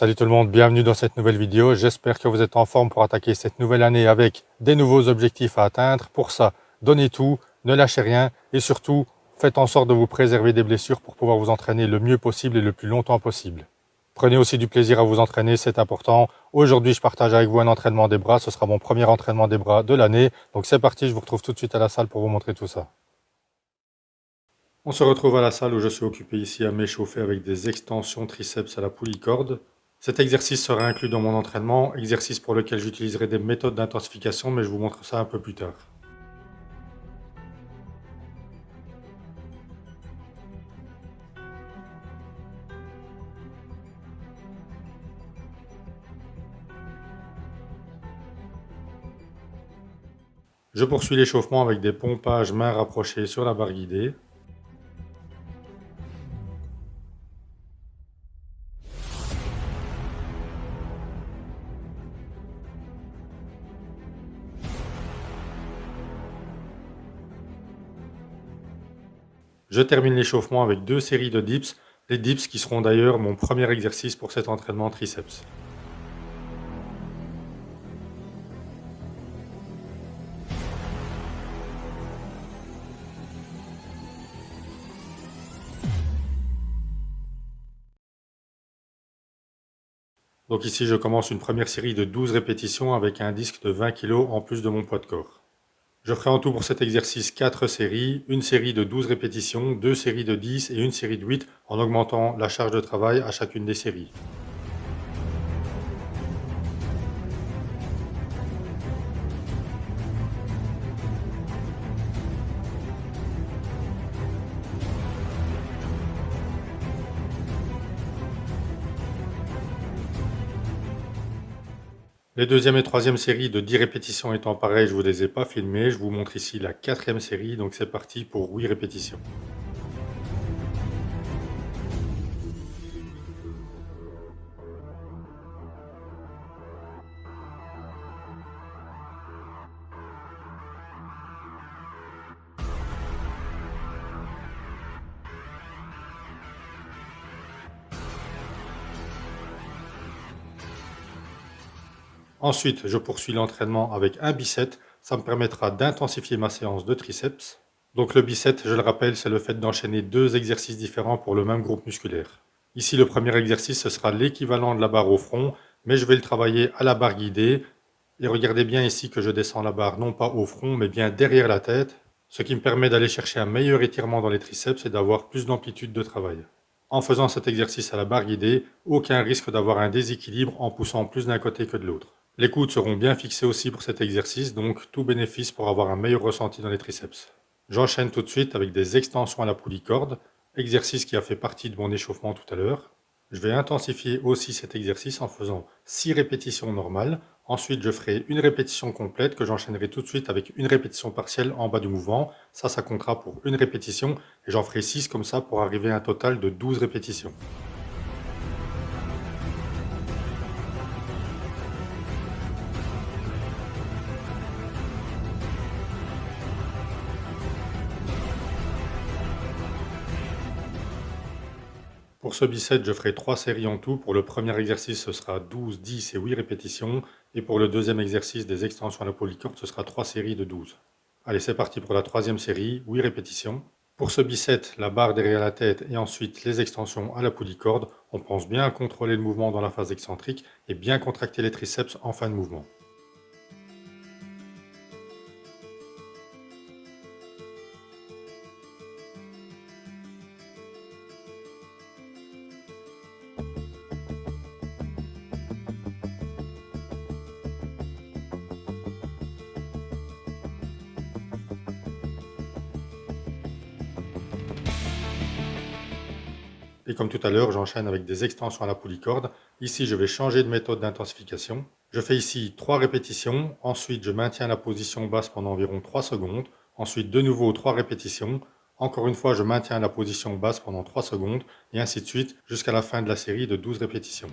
Salut tout le monde, bienvenue dans cette nouvelle vidéo. J'espère que vous êtes en forme pour attaquer cette nouvelle année avec des nouveaux objectifs à atteindre. Pour ça, donnez tout, ne lâchez rien et surtout, faites en sorte de vous préserver des blessures pour pouvoir vous entraîner le mieux possible et le plus longtemps possible. Prenez aussi du plaisir à vous entraîner, c'est important. Aujourd'hui, je partage avec vous un entraînement des bras. Ce sera mon premier entraînement des bras de l'année. Donc c'est parti, je vous retrouve tout de suite à la salle pour vous montrer tout ça. On se retrouve à la salle où je suis occupé ici à m'échauffer avec des extensions triceps à la poulie corde. Cet exercice sera inclus dans mon entraînement, exercice pour lequel j'utiliserai des méthodes d'intensification, mais je vous montre ça un peu plus tard. Je poursuis l'échauffement avec des pompages mains rapprochées sur la barre guidée. Je termine l'échauffement avec 2 séries de dips, les dips qui seront d'ailleurs mon premier exercice pour cet entraînement triceps. Donc ici je commence une première série de 12 répétitions avec un disque de 20 kg en plus de mon poids de corps. Je ferai en tout pour cet exercice 4 séries, une série de 12 répétitions, 2 séries de 10 et une série de 8 en augmentant la charge de travail à chacune des séries. Les deuxième et troisième séries de 10 répétitions étant pareilles, je ne vous les ai pas filmées. Je vous montre ici la quatrième série, donc c'est parti pour 8 répétitions. Ensuite, je poursuis l'entraînement avec un bicep. Ça me permettra d'intensifier ma séance de triceps. Donc le bicep, je le rappelle, c'est le fait d'enchaîner 2 exercices différents pour le même groupe musculaire. Ici, le premier exercice, ce sera l'équivalent de la barre au front, mais je vais le travailler à la barre guidée. Et regardez bien ici que je descends la barre non pas au front, mais bien derrière la tête, ce qui me permet d'aller chercher un meilleur étirement dans les triceps et d'avoir plus d'amplitude de travail. En faisant cet exercice à la barre guidée, aucun risque d'avoir un déséquilibre en poussant plus d'un côté que de l'autre. Les coudes seront bien fixés aussi pour cet exercice, donc tout bénéfice pour avoir un meilleur ressenti dans les triceps. J'enchaîne tout de suite avec des extensions à la poulie corde, exercice qui a fait partie de mon échauffement tout à l'heure. Je vais intensifier aussi cet exercice en faisant 6 répétitions normales. Ensuite, je ferai une répétition complète que j'enchaînerai tout de suite avec une répétition partielle en bas du mouvement. Ça comptera pour une répétition et j'en ferai 6 comme ça pour arriver à un total de 12 répétitions. Pour ce bicep, je ferai 3 séries en tout. Pour le premier exercice, ce sera 12, 10 et 8 répétitions. Et pour le deuxième exercice des extensions à la polycorde, ce sera 3 séries de 12. Allez, c'est parti pour la troisième série, 8 répétitions. Pour ce bicep, la barre derrière la tête et ensuite les extensions à la polycorde, on pense bien à contrôler le mouvement dans la phase excentrique et bien contracter les triceps en fin de mouvement. Et comme tout à l'heure, j'enchaîne avec des extensions à la polycorde. Ici, je vais changer de méthode d'intensification. Je fais ici 3 répétitions. Ensuite, je maintiens la position basse pendant environ 3 secondes. Ensuite, de nouveau 3 répétitions. Encore une fois, je maintiens la position basse pendant 3 secondes. Et ainsi de suite jusqu'à la fin de la série de 12 répétitions.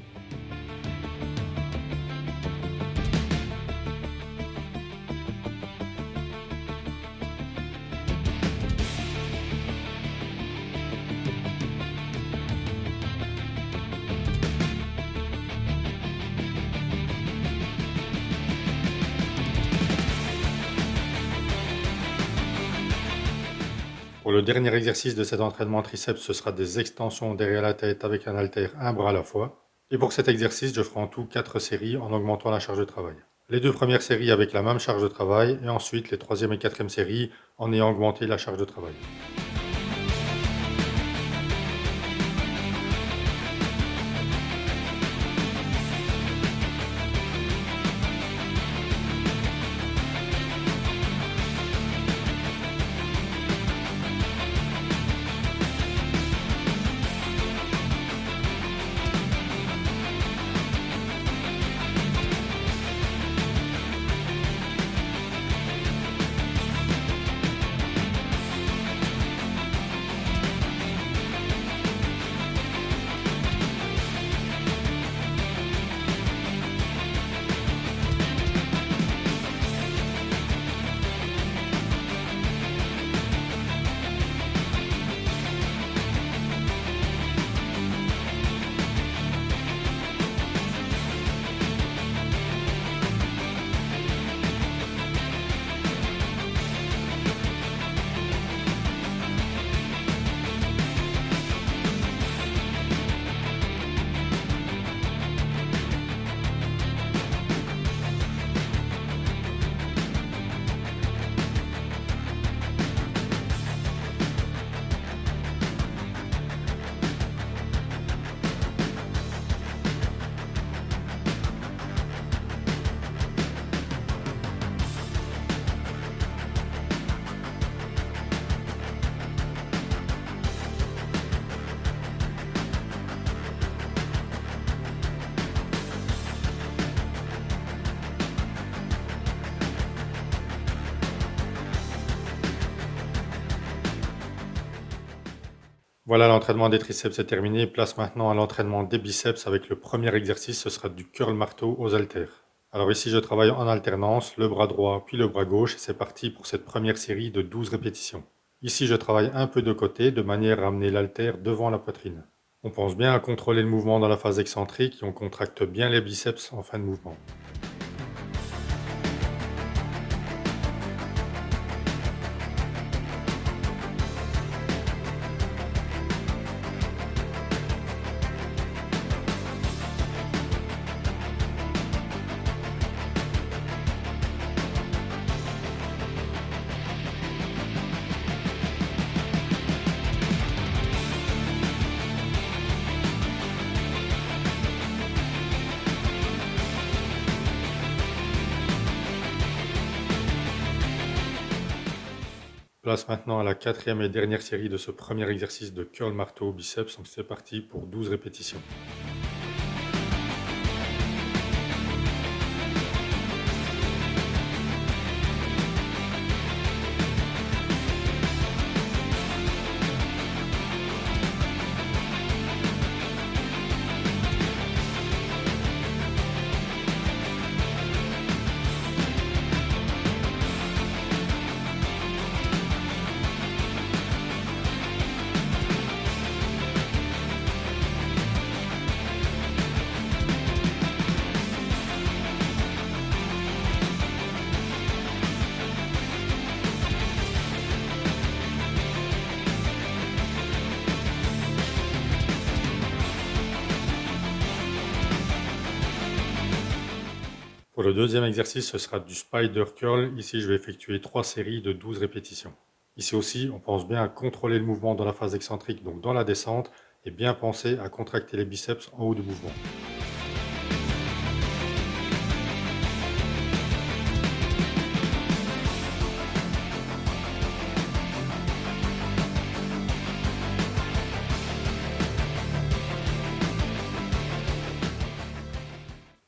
Pour le dernier exercice de cet entraînement triceps, ce sera des extensions derrière la tête avec un haltère, un bras à la fois. Et pour cet exercice, je ferai en tout 4 séries en augmentant la charge de travail. Les deux premières séries avec la même charge de travail et ensuite les troisième et quatrième séries en ayant augmenté la charge de travail. Voilà, l'entraînement des triceps est terminé. Place maintenant à l'entraînement des biceps avec le premier exercice, ce sera du curl marteau aux haltères. Alors ici, je travaille en alternance, le bras droit puis le bras gauche. Et c'est parti pour cette première série de 12 répétitions. Ici, je travaille un peu de côté de manière à amener l'haltère devant la poitrine. On pense bien à contrôler le mouvement dans la phase excentrique et on contracte bien les biceps en fin de mouvement. Place maintenant à la quatrième et dernière série de ce premier exercice de curl marteau biceps. Donc c'est parti pour 12 répétitions. Pour le deuxième exercice, ce sera du spider curl. Ici, je vais effectuer 3 séries de 12 répétitions. Ici aussi, on pense bien à contrôler le mouvement dans la phase excentrique, donc dans la descente, et bien penser à contracter les biceps en haut du mouvement.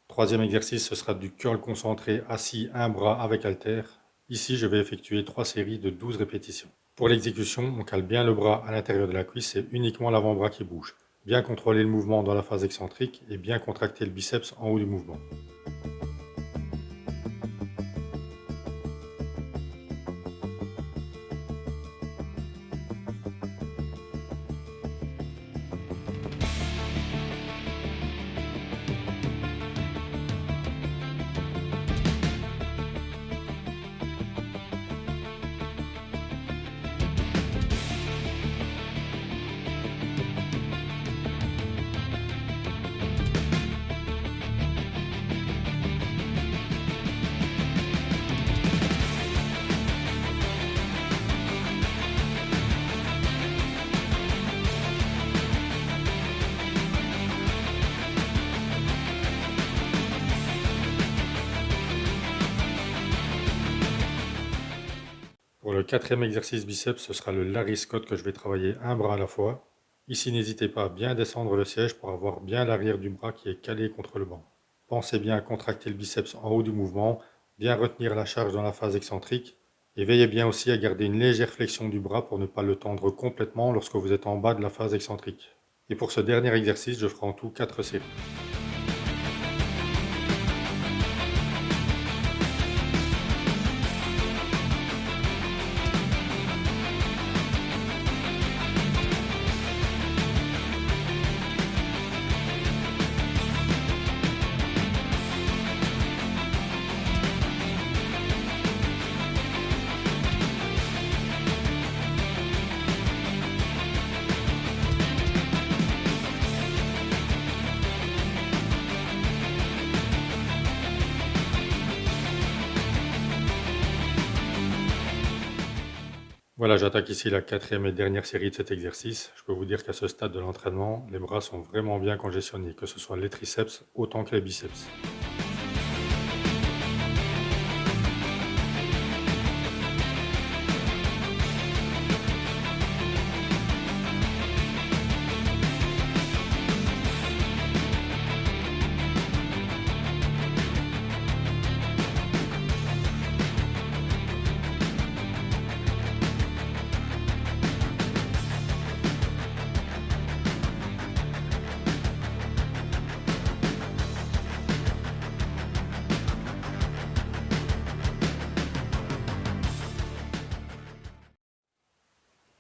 Troisième exercice, ce sera du curl concentré assis, un bras avec haltère. Ici, je vais effectuer 3 séries de 12 répétitions. Pour l'exécution, on cale bien le bras à l'intérieur de la cuisse, c'est uniquement l'avant-bras qui bouge. Bien contrôler le mouvement dans la phase excentrique et bien contracter le biceps en haut du mouvement. le quatrième exercice biceps, ce sera le Larry Scott que je vais travailler un bras à la fois. Ici, n'hésitez pas à bien descendre le siège pour avoir bien l'arrière du bras qui est calé contre le banc. Pensez bien à contracter le biceps en haut du mouvement, bien retenir la charge dans la phase excentrique et veillez bien aussi à garder une légère flexion du bras pour ne pas le tendre complètement lorsque vous êtes en bas de la phase excentrique. Et pour ce dernier exercice, je ferai en tout 4 séries. Voilà, j'attaque ici la quatrième et dernière série de cet exercice. Je peux vous dire qu'à ce stade de l'entraînement, les bras sont vraiment bien congestionnés, que ce soit les triceps autant que les biceps.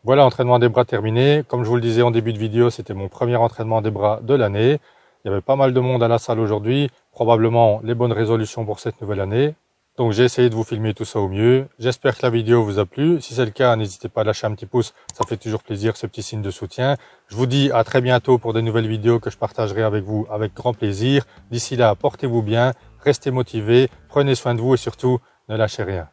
Voilà, entraînement des bras terminé. Comme je vous le disais en début de vidéo, c'était mon premier entraînement des bras de l'année. Il y avait pas mal de monde à la salle aujourd'hui, probablement les bonnes résolutions pour cette nouvelle année. Donc j'ai essayé de vous filmer tout ça au mieux. J'espère que la vidéo vous a plu. Si c'est le cas, n'hésitez pas à lâcher un petit pouce, ça fait toujours plaisir, ce petit signe de soutien. Je vous dis à très bientôt pour de nouvelles vidéos que je partagerai avec vous avec grand plaisir. D'ici là, portez-vous bien, restez motivés, prenez soin de vous et surtout, ne lâchez rien.